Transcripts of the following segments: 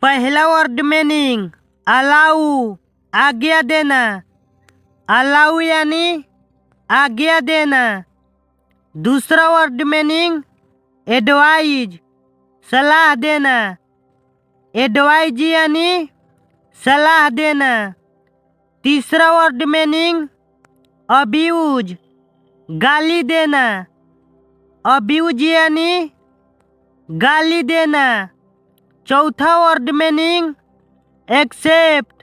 पहला word meaning allow, आज्ञा देना। अलाउ यानी आज्ञा देना। दूसरा वर्ड मीनिंग एडवाइज, सलाह देना। एडवाइज यानी सलाह देना। तीसरा वर्ड मीनिंग अब्यूज, गाली देना। अब्यूज यानी गाली देना। चौथा वर्ड मीनिंग एक्सेप्ट,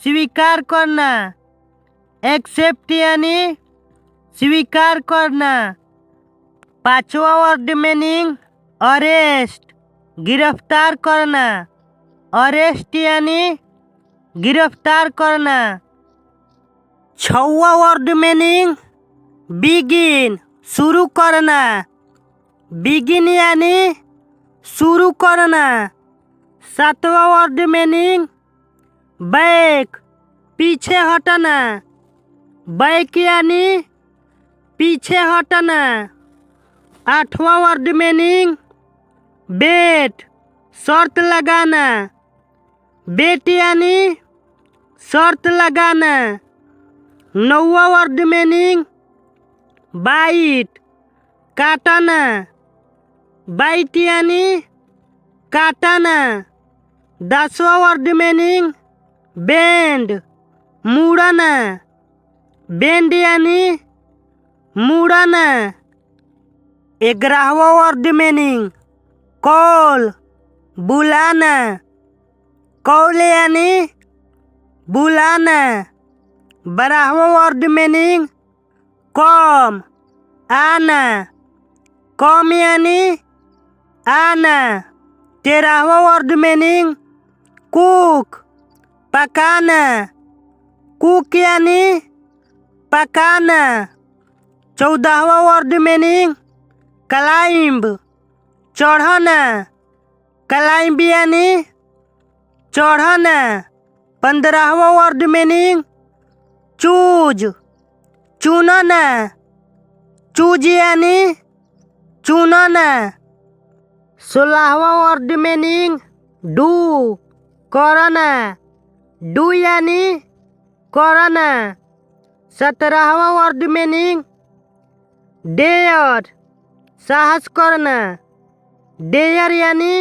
स्वीकार करना। एक्सेप्ट यानी स्वीकार करना। पांचवा वर्ड मीनिंग अरेस्ट, गिरफ्तार करना। अरेस्ट यानी गिरफ्तार करना। छठवां वर्ड मीनिंग बिगिन, शुरू करना। बिगिन यानी शुरू करना। सातवां वर्ड मीनिंग बैक, पीछे हटना। बैक यानी पीछे हटना। आठवां वर्ड मीनिंग बेट, शर्त लगाना। बेट यानी शर्त लगाना। नौवां वर्ड मीनिंग बाइट, काटना। बाइट यानी काटना। 10वां वर्ड मीनिंग बेंड, मुड़ना। बेंड यानी मुड़ना। 11वां वर्ड मीनिंग कॉल, बुलाना। कॉल यानी बुलाना। 12वां वर्ड मीनिंग कम, आना। कम यानी आना। 13वां वर्ड मीनिंग कुक, पकाना। कुक यानी पकाना। 14वां वर्ड मीनिंग क्लाइंब, चढ़ना। क्लाइंब यानी चढ़ना। 15वां वर्ड मीनिंग चूज, चुनना। चूज यानी चुनना। 16वां वर्ड मीनिंग डू, करना। डू यानी करना। 17वां वर्ड मीनिंग डेयर, साहस करना। डेयर यानी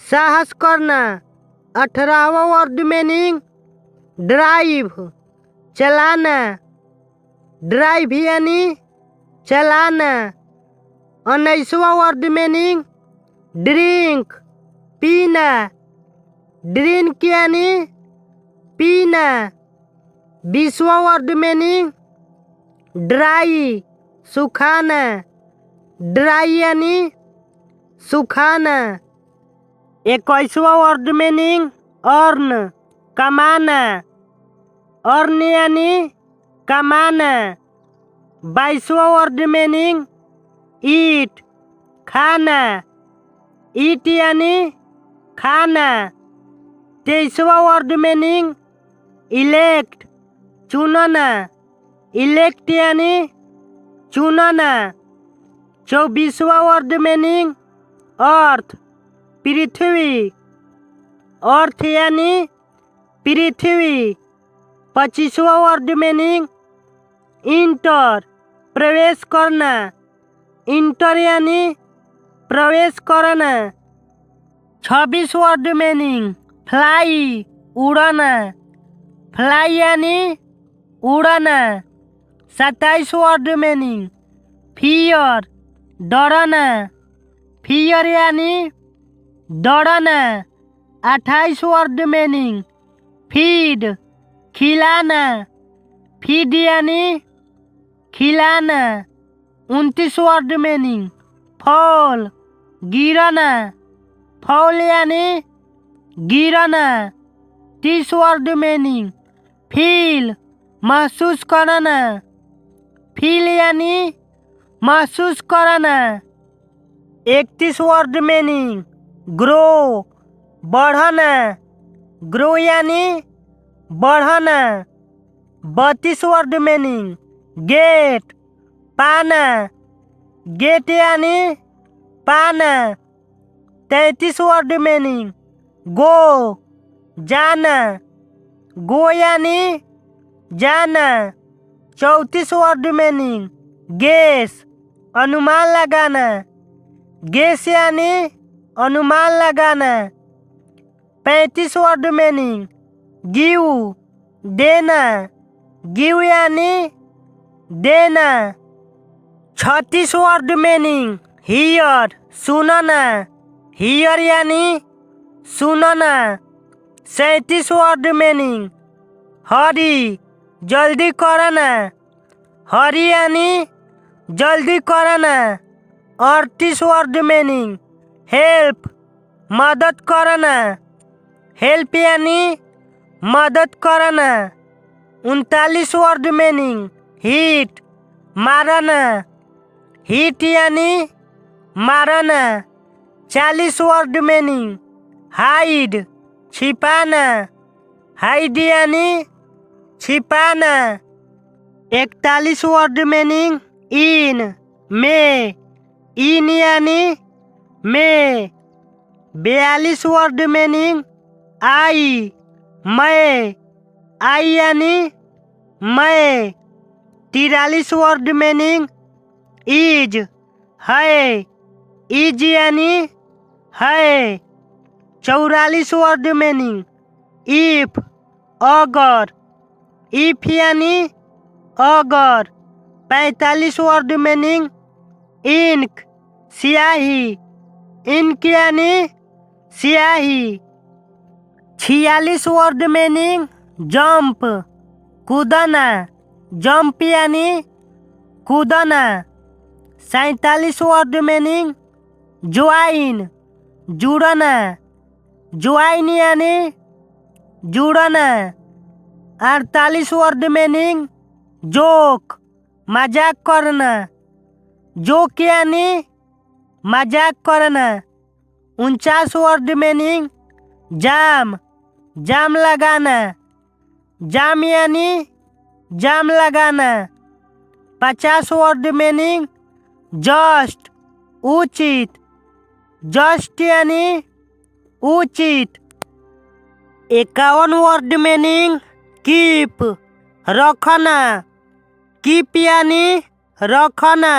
साहस करना। 18वां वर्ड मीनिंग ड्राइव, चलाना। ड्राइव यानी चलाना। 19वां वर्ड मीनिंग ड्रिंक, पीना। ड्रिंक यानी पीना। 20वां वर्ड मीनिंग ड्राई, सुखाना। ड्राई यानी सुखाना। 21वां वर्ड मीनिंग अर्न, कमाना। अर्न यानी कमाना। 22वां वर्ड मीनिंग ईट, खाना। ईट यानी खाना। 23वां वर्ड मीनिंग इलेक्ट, चुनना। इलेक्ट यानी चुनना। 24वां वर्ड मीनिंग अर्थ, पृथ्वी। अर्थ यानी पृथ्वी। 25वां वर्ड मीनिंग इंटर, प्रवेश करना। इंटर यानी प्रवेश करना। 26 वर्ड मीनिंग फ्लाई, उड़ना। फ्लाई यानी उड़ना। 27 वर्ड मीनिंग फियर, डरना। फियर यानी डरना। 28 वर्ड मीनिंग फीड, खिलाना। फीड यानी खिलाना। 29 वर्ड मीनिंग फॉल, गिरना। फॉल यानी गिरना। 30 वर्ड मीनिंग फील, महसूस करना। फील यानी महसूस करना। 31 वर्ड मीनिंग ग्रो, बढ़ना। ग्रो यानी बढ़ना। 32 वर्ड मीनिंग गेट, पाना। गेट यानी पाना। 33 वर्ड मीनिंग गो जाना, गो यानी जाना। 34 वर्ड मीनिंग गेस अनुमान लगाना, गेस यानी अनुमान लगाना। 35 वर्ड मीनिंग गिव देना, गिव यानी देना। 36 वर्ड मीनिंग हियर सुनना, हियर यानी सुनना। 37 वर्ड मीनिंग हरी जल्दी करना, हरी यानी जल्दी करना। 38 वर्ड मीनिंग हेल्प मदद करना, हेल्प यानी मदद करना। 39 वर्ड मीनिंग हिट मारना, हिट यानी मारना। 40 वर्ड मीनिंग हाइड छिपाना, हाइड यानी छिपाना। 41 वर्ड मीनिंग इन में, इन यानी में। 42 वर्ड मीनिंग आई मैं, आई यानी मैं। 43 वर्ड मीनिंग इज है, इज यानी है। 44 वर्ड मीनिंग इफ अगर, इफ यानी अगर। 45 वर्ड मीनिंग इंक स्याही, इंक यानी स्याही। 46 वर्ड मीनिंग जंप कूदना, जंप यानी कूदना। 47 वर्ड मीनिंग ज्वाइन जुड़ना, ज्वाइन यानी जुड़ना। 48 वर्ड मीनिंग जोक मजाक करना, जोक यानी मजाक करना। 49 वर्ड मीनिंग जाम, जाम लगाना, जाम यानी जाम लगाना। 50 वर्ड मीनिंग जस्ट उचित, जस्ट यानी उचित। 51 वर्ड मीनिंग कीप रखना, कीप यानी रखना।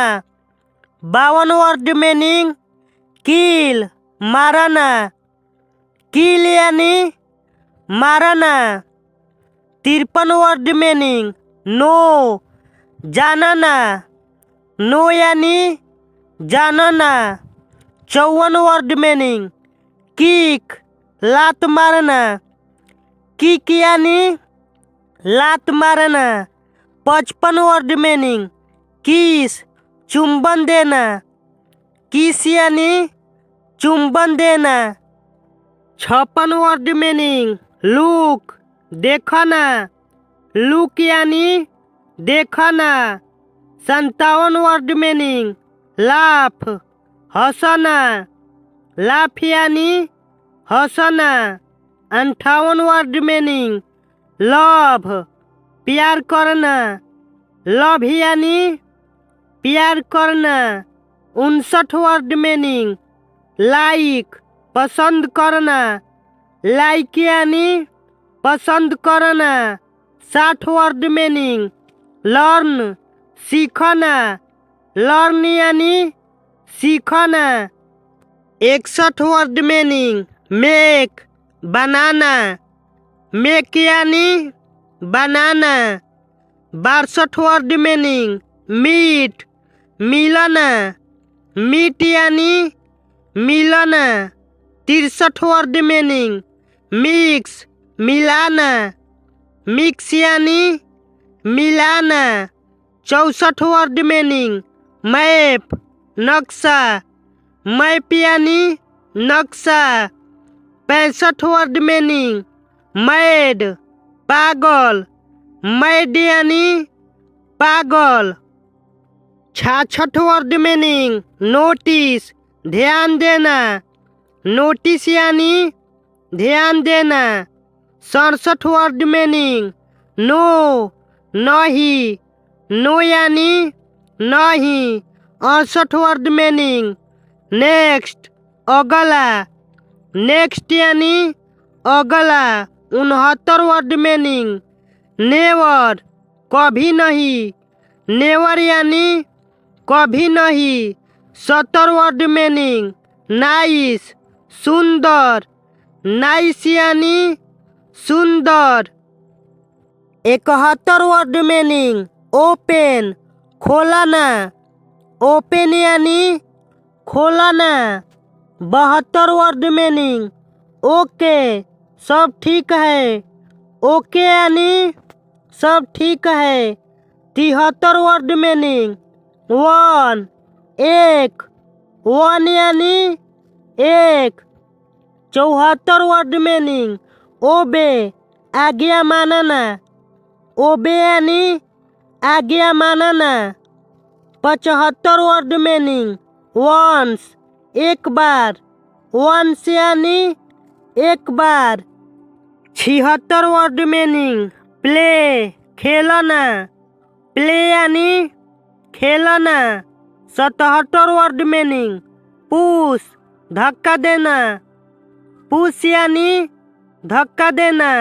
52 वर्ड मीनिंग किल मारना, किल यानी मारना। 53 वर्ड मीनिंग नो जानना, नो यानी जानना। 54 वर्ड मीनिंग किक लात मारना, किक यानी लात मारना। 55 वर्ड मीनिंग किस चुंबन देना, किस यानी चुंबन देना। 56 वर्ड मीनिंग लुक देखना, लुक यानी देखना। 57 वर्ड मीनिंग लाफ हंसना, लाफ यानी हंसना। 58 वर्ड मीनिंग लव प्यार करना, लव यानी प्यार करना। 59 वर्ड मीनिंग लाइक पसंद करना, लाइक यानी पसंद करना। 60 वर्ड मीनिंग लर्न सीखना, लर्न यानी सीखना। 61 वर्ड मीनिंग मेक बनाना, मेक यानी बनाना। 62 वर्ड मीनिंग मीट मिलना, मीट यानी मिलना। 63 वर्ड मीनिंग मिक्स मिलाना, मिक्स यानी मिलाना। 64 वर्ड मीनिंग मैप नक्शा, मैप यानी नक्शा। 65 वर्ड मीनिंग मैड पागल, मैड यानी पागल। 66 वर्ड मीनिंग नोटिस ध्यान देना, नोटिस यानी ध्यान देना। 67 वर्ड मीनिंग नो नहीं, नो यानी नहीं। 68 वर्ड मीनिंग नेक्स्ट अगला, नेक्स्ट यानी अगला। 69 वर्ड मीनिंग नेवर कभी नहीं। नेवर यानी कभी नहीं। 70 वर्ड मीनिंग नाइस सुंदर। नाइस यानी सुंदर। 71 वर्ड मीनिंग ओपन खोलना। ओपन यानी खोलना। 72 वर्ड मीनिंग ओके सब ठीक है। ओके यानी सब ठीक है। 73 वर्ड मीनिंग वन एक। वन यानी एक। 74 वर्ड मीनिंग ओबे आज्ञा मानना। ओबे यानी आज्ञा मानना। 75 वर्ड मीनिंग वंस एक बार। वंस यानी एक बार। 76 वर्ड मीनिंग प्ले खेलना। प्ले यानी खेलना। 77 वर्ड मीनिंग पुश धक्का देना। पुश यानी धक्का देना।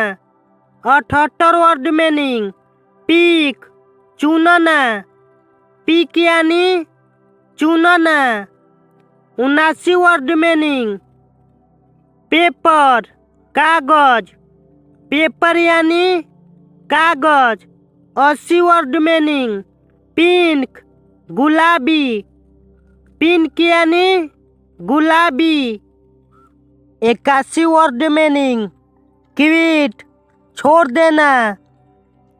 78 वर्ड मीनिंग पिक चुनना। पिक यानी चुनना। 79 वर्ड मीनिंग पेपर कागज। पेपर यानी कागज। 80 वर्ड मीनिंग पिंक गुलाबी। पिंक यानी गुलाबी। 81 वर्ड मीनिंग क्विट छोड़ देना।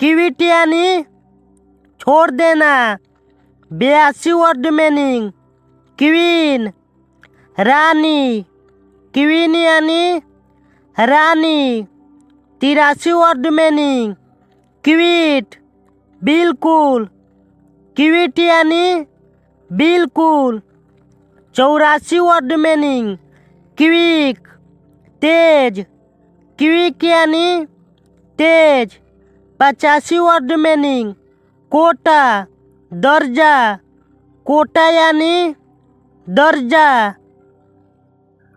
क्विट यानी छोड़ देना। 82 वर्ड मीनिंग क्वीन रानी। क्वीन यानी रानी। 83 वर्ड मीनिंग क्विट बिल्कुल। क्विट यानी बिल्कुल। 84 वर्ड मीनिंग क्विक तेज। क्विक यानी तेज। 85 वर्ड मीनिंग कोटा दर्जा। कोटा यानी दर्जा।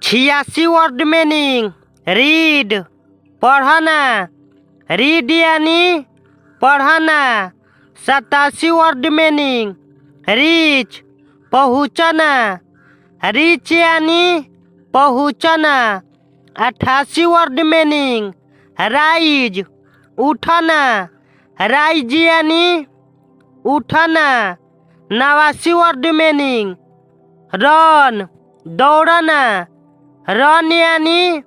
86 वर्ड मीनिंग रीड पढ़ना। रीड यानी पढ़ना। 87 वर्ड मीनिंग रीच पहुँचना। रीच यानी पहुँचना। 88 वर्ड मीनिंग राइज उठना। राइज यानी उठना। 89 वर्ड मीनिंग रन दौड़ना। रन यानी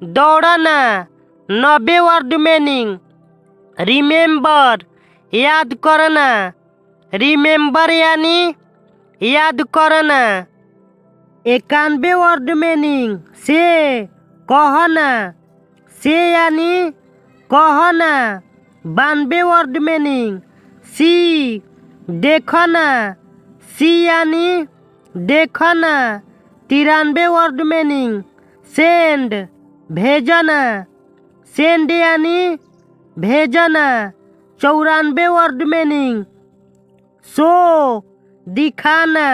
दौड़ना। 90 वर्ड मीनिंग रिमेम्बर याद करना। रिमेम्बर यानी याद करना। 91 वर्ड मीनिंग से कहना। से यानी कहना। 92 वर्ड मीनिंग सी देखना। सी यानी देखना। 93 वर्ड मीनिंग सेंड भेजना। सेंड यानी भेजना। 94 वर्ड मीनिंग शो दिखाना।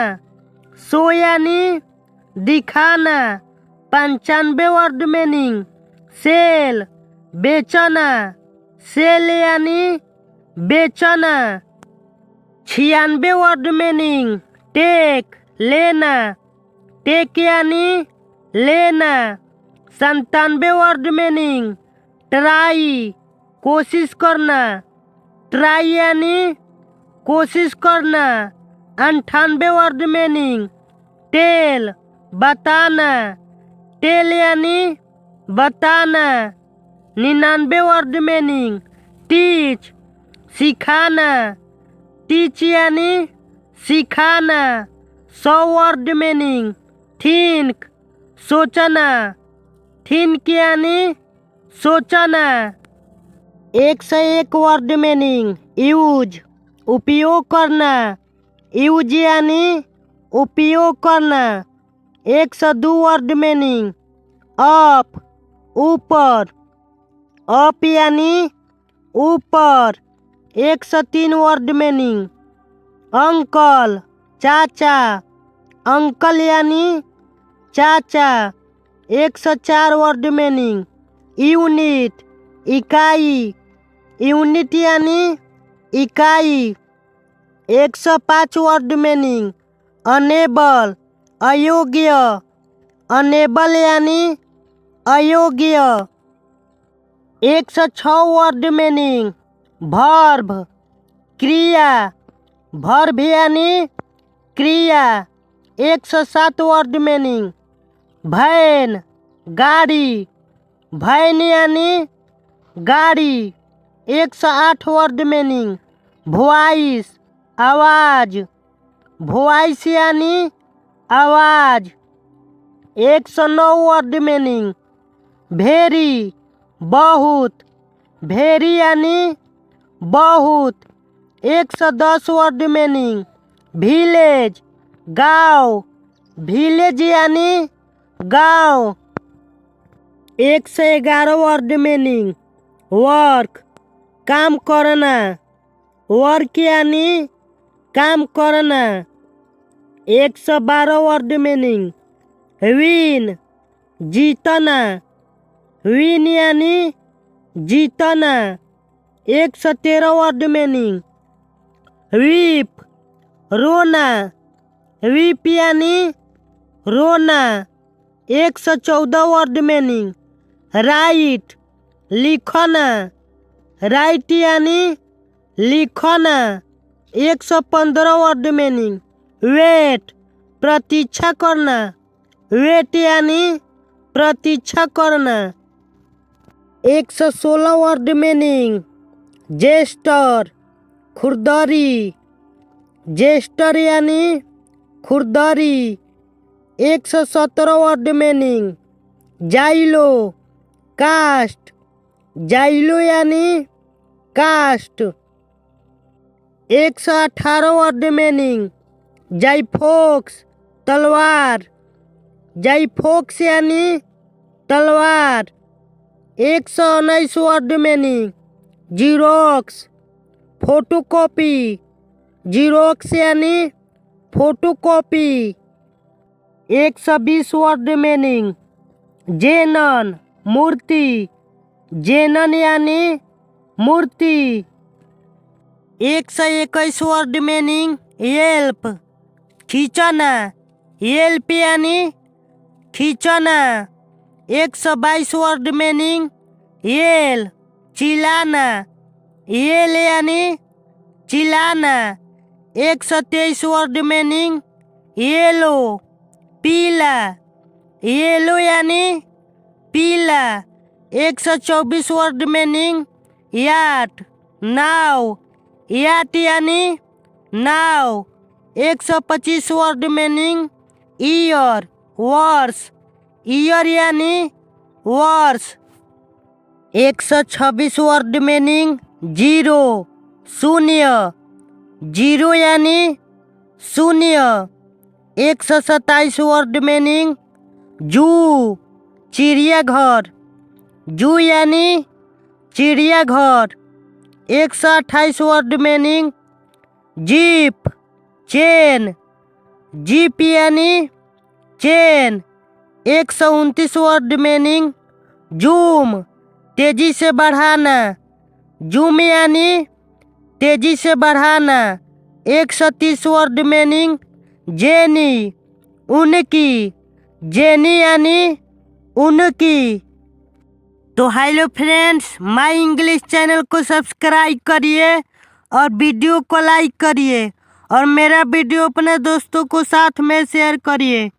शो यानी दिखाना। 95 वर्ड मीनिंग सेल बेचना। सेल यानी बेचना। 96 वर्ड मीनिंग टेक लेना। टेक यानी लेना। 97 वर्ड मीनिंग ट्राई कोशिश करना। ट्राई यानी कोशिश करना। 98 वर्ड मीनिंग टेल बताना। टेल यानी बताना। 99 वर्ड मीनिंग टीच सिखाना। टीच यानी सिखाना। 100 वर्ड मीनिंग थिंक सोचना। थिंक यानी सोचना। 101 वर्ड मीनिंग यूज उपयोग करना। यूज यानी उपयोग करना। 102 वर्ड मीनिंग अप ऊपर। अप यानी ऊपर। 103 वर्ड मीनिंग अंकल चाचा। अंकल यानी चाचा। 104 वर्ड मीनिंग। यूनिट इकाई, यूनिट यानी इकाई। 105 वर्ड मीनिंग। अनेबल अयोग्य, अनेबल यानी अयोग्य। 106 वर्ड मीनिंग। वर्ब क्रिया, वर्ब यानी क्रिया। 107 वर्ड मीनिंग। वैन गाड़ी, वैन यानी गाड़ी। 108 वर्ड मीनिंग। वॉइस आवाज़, वॉइस यानी आवाज़। 109 वर्ड मीनिंग। वेरी बहुत, वेरी यानी बहुत। 110 वर्ड मीनिंग। विलेज गाँव, विलेज यानी गाँव। 111 वर्ड मीनिंग। वर्क काम करना, वर्क यानी काम करना। 112 वर्ड मीनिंग। विन जीतना, विन यानी जीतना। 113 वर्ड मीनिंग। वीप रोना, वीप यानी रोना। 114 वर्ड मीनिंग। राइट लिखना, राइट यानी लिखना। 115 वर्ड मीनिंग। वेट प्रतीक्षा करना, वेट यानी प्रतीक्षा करना। 116 वर्ड मीनिंग। जेस्टर खुरदरी, जेस्टर यानी खुरदरी। 117 वर्ड मीनिंग। जाइलो कास्ट, जाइलो यानी कास्ट। 118 word meaning. जाइफोक्स तलवार, जाइफोक्स यानी तलवार। 119 word meaning. Xerox photocopy, Xerox यानी फोटोकॉपी। 120 word meaning. जेनन मूर्ति, जेनन यानी मूर्ति। 121 वर्ड मीनिंग। येल्प खींचना, येल्प यानी खींचना। 122 वर्ड मीनिंग। येल चिल्लाना, येल यानी चिल्लाना। 123 वर्ड मीनिंग। येलो पीला, येलो यानी पीला। 124 वर्ड मीनिंग। याट नाव, याट यानी नाव। 125 वर्ड मीनिंग। ईयर वर्ष, ईयर यानी वर्ष। 126 वर्ड मीनिंग। जीरो शून्य, जीरो यानी शून्य। 127 वर्ड मीनिंग। जू चिड़ियाघर, जू यानी चिड़ियाघर। 128 word meaning. Jeep chain, jeep यानी चेन। 129 word meaning. जूम तेजी से बढ़ाना, जूम यानी तेजी से बढ़ाना। 130 वर्ड मीनिंग। जेनी उनकी, जेनी यानी उनकी। तो hello friends, my English channel को सब्सक्राइब करिए और वीडियो को लाइक करिए और मेरा वीडियो अपने दोस्तों को साथ में शेयर करिए।